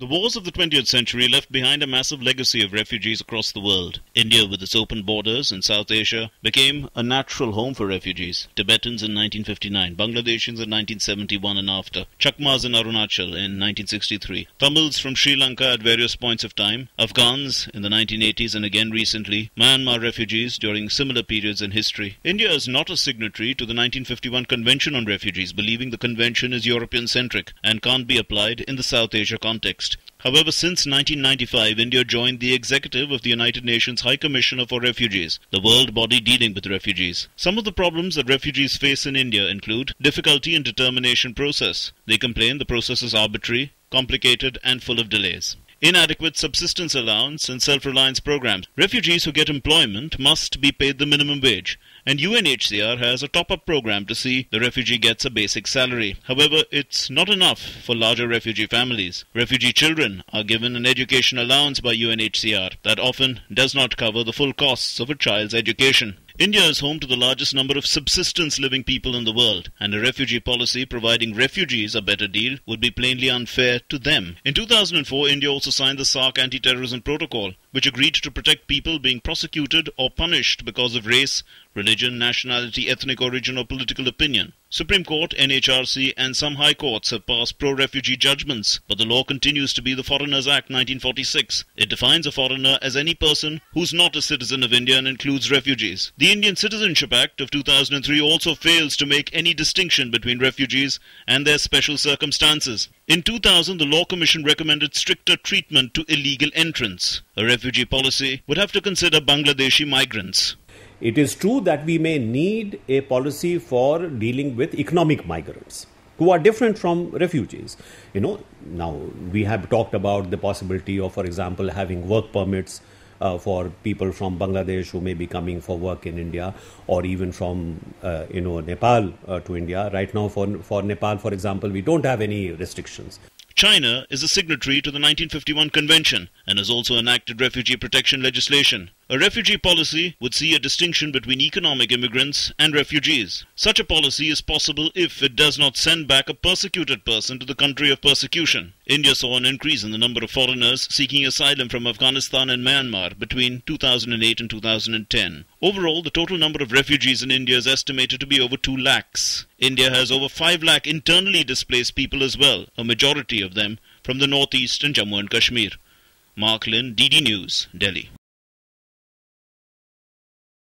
The wars of the 20th century left behind a massive legacy of refugees across the world. India, with its open borders in South Asia, became a natural home for refugees. Tibetans in 1959, Bangladeshis in 1971 and after, Chakmas in Arunachal in 1963, Tamils from Sri Lanka at various points of time, Afghans in the 1980s and again recently, Myanmar refugees during similar periods in history. India is not a signatory to the 1951 Convention on Refugees, believing the convention is European-centric and can't be applied in the South Asia context. However, since 1995, India joined the executive of the United Nations High Commissioner for Refugees, the world body dealing with refugees. Some of the problems that refugees face in India include difficulty in determination process. They complain the process is arbitrary, complicated and full of delays. Inadequate subsistence allowance and self-reliance programs. Refugees who get employment must be paid the minimum wage, and UNHCR has a top-up program to see the refugee gets a basic salary. However, it's not enough for larger refugee families. Refugee children are given an education allowance by UNHCR that often does not cover the full costs of a child's education. India is home to the largest number of subsistence-living people in the world, and a refugee policy providing refugees a better deal would be plainly unfair to them. In 2004, India also signed the SAARC Anti-Terrorism Protocol, which agreed to protect people being prosecuted or punished because of race, religion, nationality, ethnic origin or political opinion. Supreme Court, NHRC and some high courts have passed pro-refugee judgments, but the law continues to be the Foreigners Act 1946. It defines a foreigner as any person who's not a citizen of India and includes refugees. The Indian Citizenship Act of 2003 also fails to make any distinction between refugees and their special circumstances. In 2000, the Law Commission recommended stricter treatment to illegal entrants. A refugee policy would have to consider Bangladeshi migrants. It is true that we may need a policy for dealing with economic migrants who are different from refugees. Now we have talked about the possibility of, for example, having work permits for people from Bangladesh who may be coming for work in India, or even from Nepal to India. Right now for Nepal, for example, we don't have any restrictions. China is a signatory to the 1951 Convention and has also enacted refugee protection legislation. A refugee policy would see a distinction between economic immigrants and refugees. Such a policy is possible if it does not send back a persecuted person to the country of persecution. India saw an increase in the number of foreigners seeking asylum from Afghanistan and Myanmar between 2008 and 2010. Overall, the total number of refugees in India is estimated to be over 2 lakhs. India has over 5 lakh internally displaced people as well, a majority of them from the northeast and Jammu and Kashmir. Mark Lynn, DD News, Delhi.